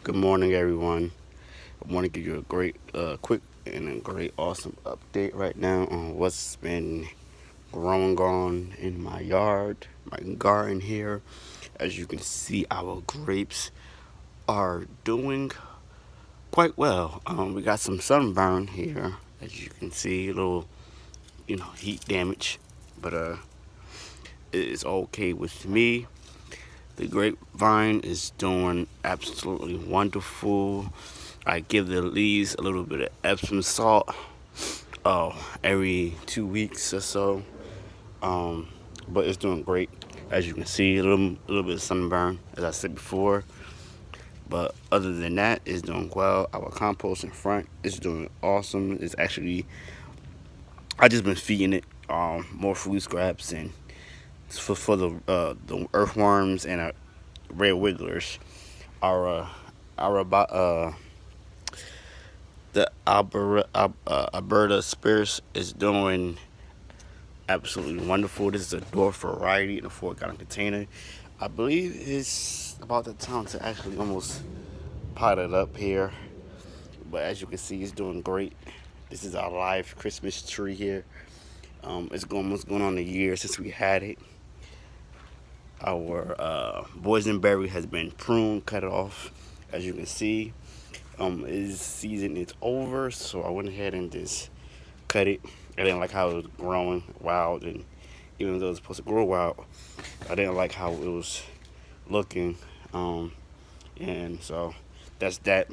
Good morning, everyone. I want to give you a great, quick, and a great, awesome update right now on what's been growing on in my yard, my garden here. As you can see, our grapes are doing quite well. We got some sunburn here, as you can see, a little, heat damage, but it's okay with me. The grapevine is doing absolutely wonderful. I give the leaves a little bit of Epsom salt every 2 weeks or so. Um, but it's doing great. As you can see, a little bit of sunburn, as I said before. But other than that, it's doing well. Our compost in front is doing awesome. It's actually, I just been feeding it more food scraps and for the earthworms and red wigglers. Our the Alberta Spears is doing absolutely wonderful. This is a dwarf variety in a 4 gallon container. I believe it's about the time to actually almost pot it up here. But as you can see, it's doing great. This is our live Christmas tree here. Almost going on a year since we had it. Our boysenberry has been pruned, cut off. As you can see, this season is over, so I went ahead and just cut it. I didn't like how it was growing wild, and even though it's supposed to grow wild, I didn't like how it was looking. And so that's that.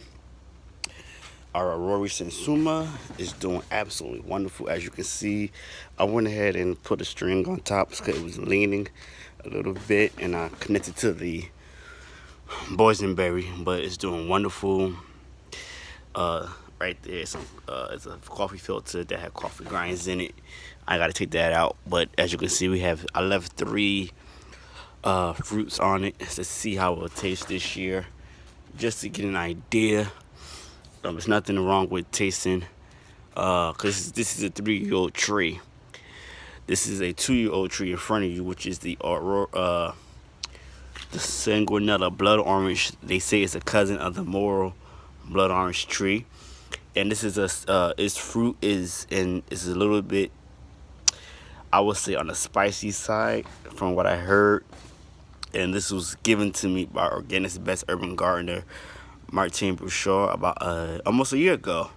Our Rory Sensuma is doing absolutely wonderful. As you can see, I went ahead and put a string on top because it was leaning a little bit, and I connected to the boysenberry, but it's doing wonderful. Right there, it's a coffee filter that had coffee grinds in it. I gotta take that out, but as you can see, I left 3 fruits on it to see how it will taste this year, just to get an idea. There's nothing wrong with tasting, because this is a 3-year-old tree. This is a 2-year-old tree in front of you, which is the Sanguinella blood orange. They say it's a cousin of the Morel blood orange tree. And this is its fruit is a little bit, I would say, on the spicy side from what I heard. And this was given to me by Organic's Best Urban Gardener, Martin Bouchard, about almost a year ago.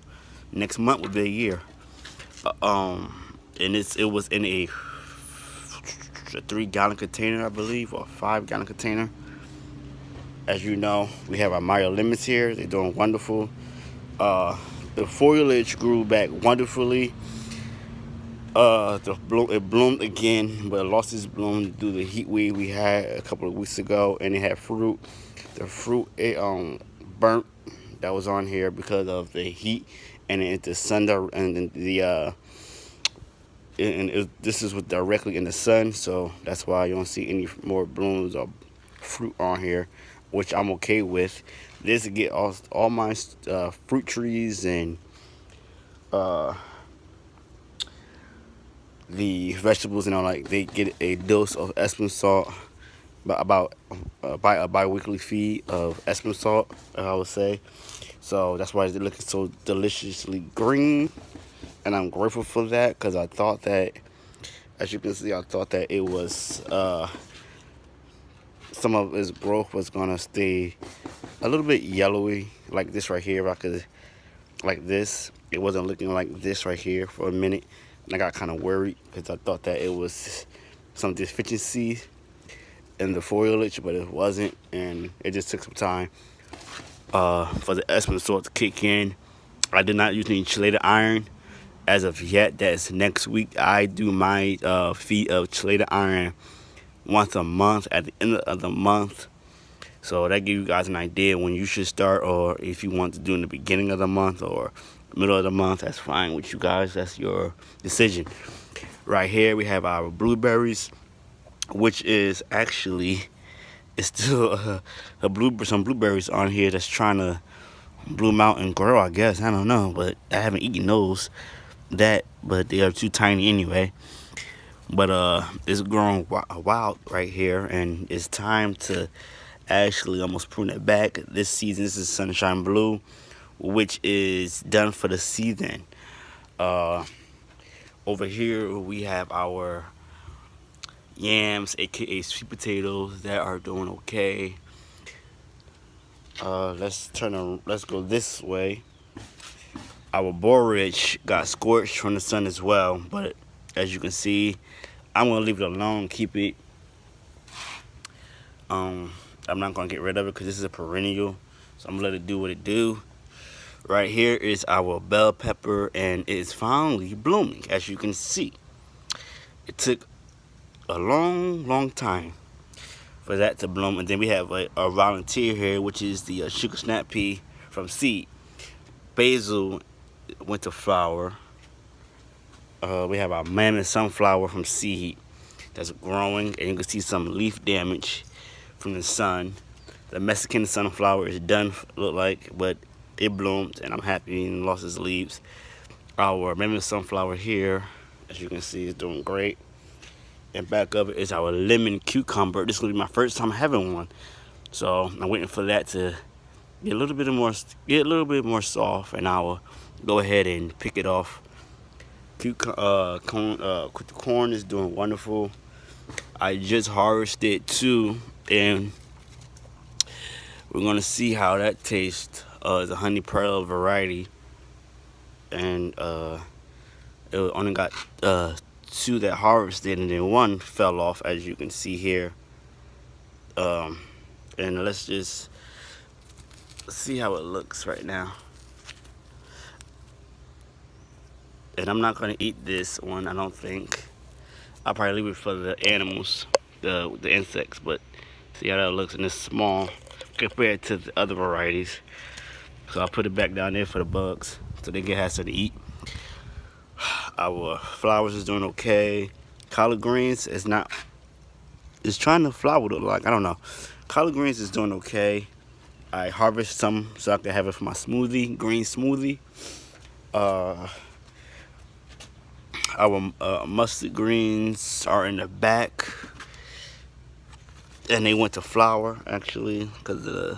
Next month will be a year. And it was in a 3-gallon container, I believe, or a 5-gallon container. As you know, we have our Mario Lemons here. They're doing wonderful. The foliage grew back wonderfully. It bloomed again, but it lost its bloom due to the heat wave we had a couple of weeks ago, and it had fruit. The fruit burnt that was on here because of the heat, and the sun and this is directly in the sun, so that's why you don't see any more blooms or fruit on here, which I'm okay with. This to get all my fruit trees and the vegetables, like they get a dose of Epsom salt, about by a bi-weekly feed of Epsom salt, I would say. So that's why they're looking so deliciously green, and I'm grateful for that, because I thought that, as you can see, I thought that it was some of its growth was gonna stay a little bit yellowy, like this right here. Like this, it wasn't looking like this right here for a minute, and I got kind of worried because I thought that it was some deficiency in the foliage, but it wasn't, and it just took some time for the Epsom salt to kick in. I did not use any chelated iron as of yet. That's next week. I do my feed of chelated iron once a month at the end of the month. So that gives you guys an idea when you should start, or if you want to do in the beginning of the month or middle of the month, that's fine with you guys. That's your decision. Right here we have our blueberries, which is actually, it's still some blueberries on here that's trying to bloom out and grow, I guess. I don't know, but I haven't eaten those. But they are too tiny anyway. But it's growing wild right here, and it's time to Actually, almost pruned it back. This season, this is Sunshine Blue, which is done for the season. Uh, Over here, we have our yams, aka sweet potatoes, that are doing okay. Let's go this way. Our borage got scorched from the sun as well, but as you can see, I'm gonna leave it alone, keep it. I'm not gonna get rid of it because this is a perennial, so I'm gonna let it do what it do. Right here is our bell pepper, and it's finally blooming. As you can see, it took a long time for that to bloom. And then we have a volunteer here, which is the sugar snap pea from seed. Basil went to flower. We have our mammoth sunflower from seed that's growing, and you can see some leaf damage from the sun. The Mexican sunflower is done, look like, but it bloomed, and I'm happy and lost its leaves. Our mammoth sunflower here, as you can see, is doing great. And back of it is our lemon cucumber. This will be my first time having one, so I'm waiting for that to get a little bit more soft, and I will go ahead and pick it off. Corn is doing wonderful. I just harvested too, and we're gonna see how that tastes. It's a honey pearl variety, and it only got two that harvested, and then one fell off, as you can see here. And let's just see how it looks right now. And I'm not gonna eat this one, I don't think. I'll probably leave it for the animals, the insects. But see how that looks, and it's small compared to the other varieties. So I'll put it back down there for the bugs, so they have something to eat. Our flowers is doing okay. Collard greens is not. It's trying to flower though, like I don't know. Collard greens is doing okay. I harvest some so I can have it for my smoothie, green smoothie. Our mustard greens are in the back, and they went to flower actually because of the.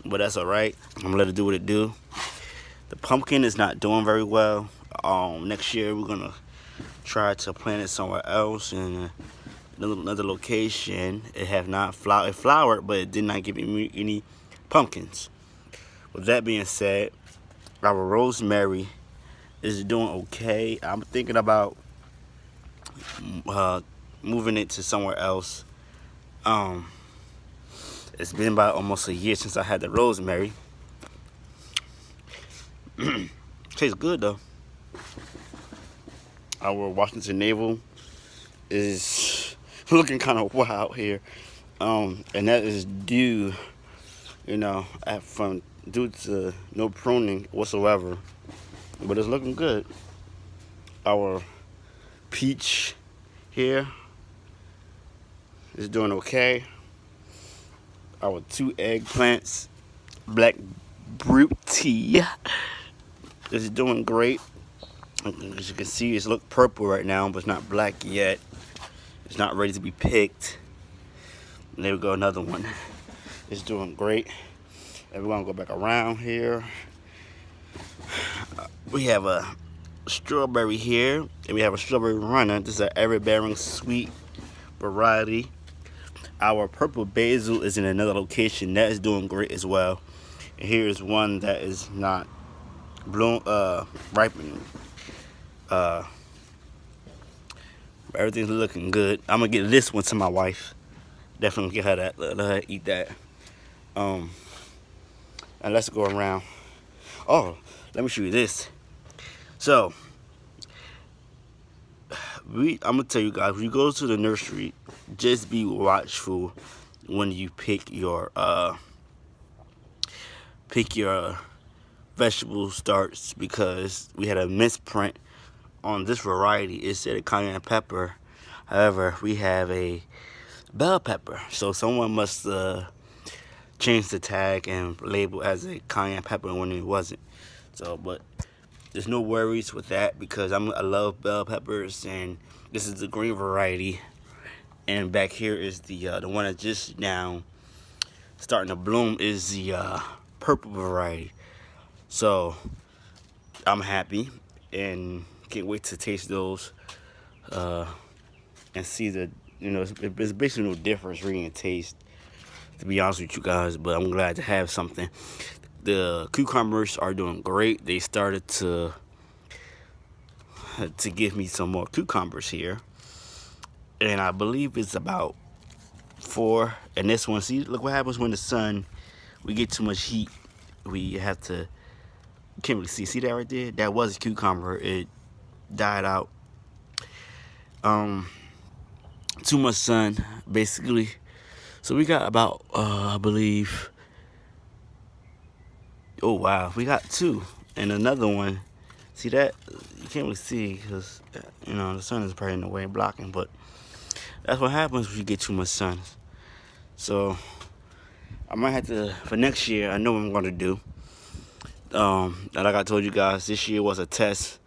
But that's all right. I'm gonna let it do what it do. The pumpkin is not doing very well. Next year we're gonna try to plant it somewhere else in another location. It have not flowered. It flowered, but it did not give me any pumpkins. With that being said, our rosemary is doing okay. I'm thinking about moving it to somewhere else. It's been about almost a year since I had the rosemary. Tastes good though. Our Washington navel is looking kind of wild here, and that is due, due to no pruning whatsoever. But it's looking good. Our peach here is doing okay. Our two eggplants, Black Beauty, is doing great. As you can see, it's look purple right now, but it's not black yet. It's not ready to be picked. And there we go, another one. It's doing great. And we're gonna go back around here. We have a strawberry here, and we have a strawberry runner. This is an ever-bearing sweet variety. Our purple basil is in another location that is doing great as well. And here is one that is not ripening. Everything's looking good. I'm gonna get this one to my wife. Definitely get her that. Let her eat that. And let's go around. Oh, let me show you this. So, I'm gonna tell you guys, when you go to the nursery, just be watchful when you pick your vegetable starts, because we had a misprint on this variety. It said a cayenne pepper. However, we have a bell pepper, so someone must change the tag and label as a cayenne pepper when it wasn't. So, but there's no worries with that, because I love bell peppers, and this is the green variety. And back here is the one that just now starting to bloom is the purple variety. So I'm happy and can't wait to taste those uh, and see the, it's basically no difference really in taste, to be honest with you guys, but I'm glad to have something. The cucumbers are doing great. They started to give me some more cucumbers here, and I believe it's about 4. And this one, see, look what happens when the sun, we get too much heat. We have to, you can't really see that right there? That was a cucumber. It died out. Too much sun, basically. So we got about, I believe, oh wow, we got 2 and another one. See that? You can't really see because, the sun is probably in the way blocking, but that's what happens when you get too much sun. So I might have to, for next year, I know what I'm going to do. And like I told you guys, this year was a test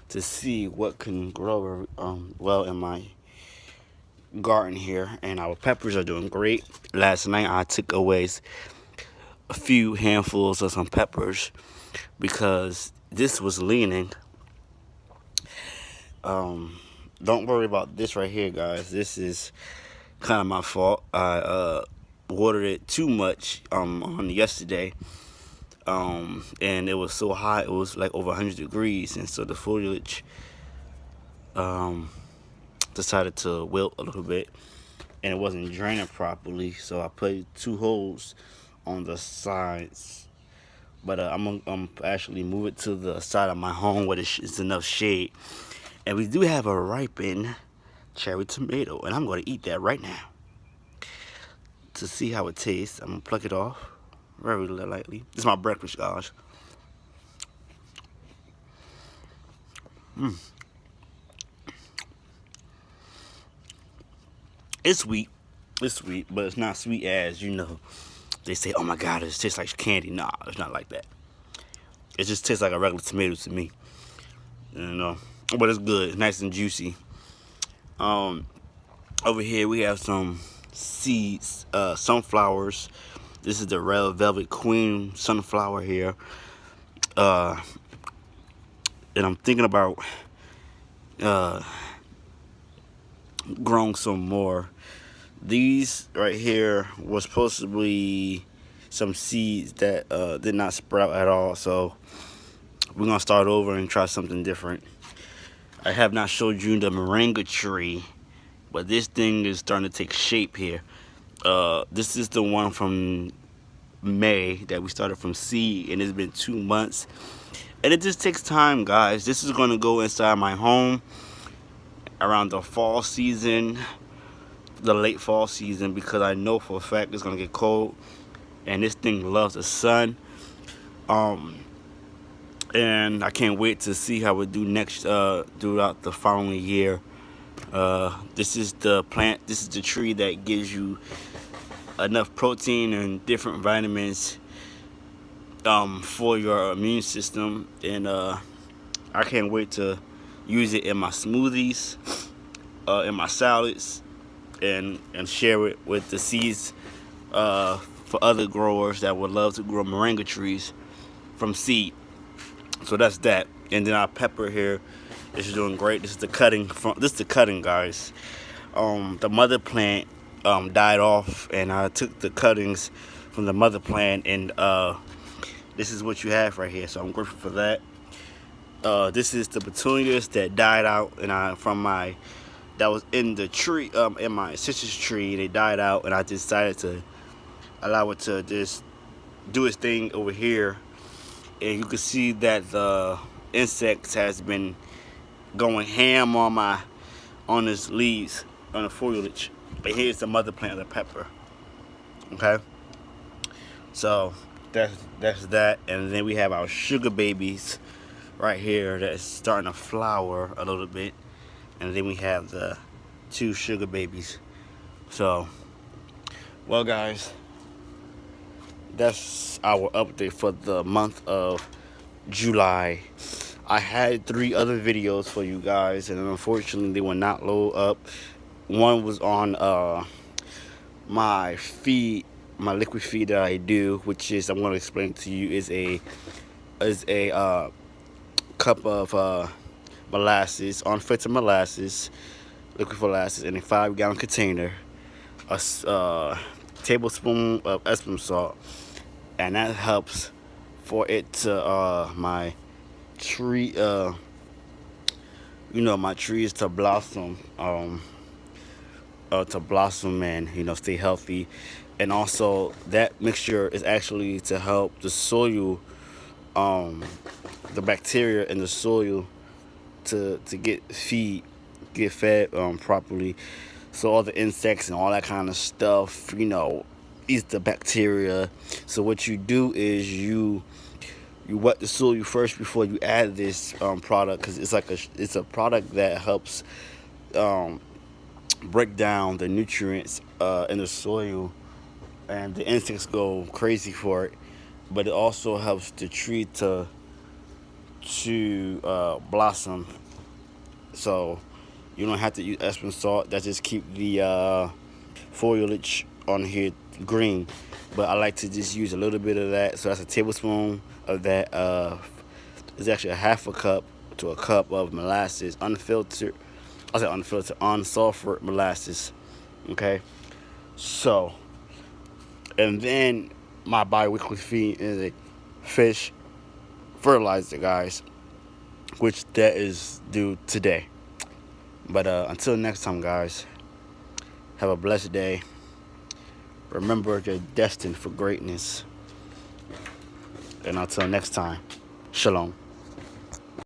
to see what can grow well in my garden here. And our peppers are doing great. Last night I took away a few handfuls of some peppers because this was leaning. Don't worry about this right here, guys. This is kind of my fault. I watered it too much on yesterday. And it was so hot, it was like over 100 degrees, and so the foliage decided to wilt a little bit, and it wasn't draining properly, so I put 2 holes on the sides. But I'm actually move it to the side of my home where it's enough shade. And we do have a ripened cherry tomato, and I'm going to eat that right now to see how it tastes. I'm going to pluck it off very lightly. This is my breakfast, guys. It's sweet. It's sweet, but it's not sweet as, they say, oh my God, it tastes like candy. Nah, it's not like that. It just tastes like a regular tomato to me. But it's good. It's nice and juicy. Over here we have some seeds, sunflowers. This is the Red Velvet Queen sunflower here. And I'm thinking about growing some more. These right here was supposed to be some seeds that did not sprout at all. So we're going to start over and try something different. I have not showed you the moringa tree, but this thing is starting to take shape here. This is the one from May that we started from seed, and it's been 2 months. And it just takes time, guys. This is going to go inside my home around the fall season, the late fall season, because I know for a fact it's going to get cold, and this thing loves the sun. And I can't wait to see how it do next throughout the following year. This is the plant, this is the tree that gives you enough protein and different vitamins for your immune system, and I can't wait to use it in my smoothies, in my salads, and share it with the seeds for other growers that would love to grow moringa trees from seed. So that's that. And then our pepper here is doing great. This is the cutting, guys. The mother plant died off, and I took the cuttings from the mother plant, and this is what you have right here. So I'm grateful for that. This is the petunias that died out, and that was in the tree, in my sister's tree. They died out, and I decided to allow it to just do its thing over here. And you can see that the insects has been going ham on its leaves, on the foliage. But here's the mother plant of the pepper. Okay, so that's that. And then we have our sugar babies right here that's starting to flower a little bit. And then we have the 2 sugar babies. So, well, guys, that's our update for the month of July. I had 3 other videos for you guys, and unfortunately they will not load up. One was on my feed my liquid feed that I do, which is, I'm going to explain to you, is a cup of molasses, unfiltered molasses, liquid molasses in a 5-gallon container, tablespoon of Epsom salt, and that helps for it to my tree, my trees to blossom, and stay healthy. And also that mixture is actually to help the soil, the bacteria in the soil to get fed properly. So all the insects and all that kind of stuff, eats the bacteria. So what you do is you wet the soil first before you add this product, because it's a product that helps break down the nutrients in the soil, and the insects go crazy for it. But it also helps the tree to blossom. So you don't have to use Epsom salt. That just keep the foliage on here green. But I like to just use a little bit of that. So that's a tablespoon of that. It's actually a half a cup to a cup of molasses, unfiltered. I said unfiltered, unsulfured molasses. Okay. So, and then my bi-weekly feed is a fish fertilizer, guys, which that is due today. But until next time, guys, have a blessed day. Remember, you're destined for greatness. And until next time, shalom.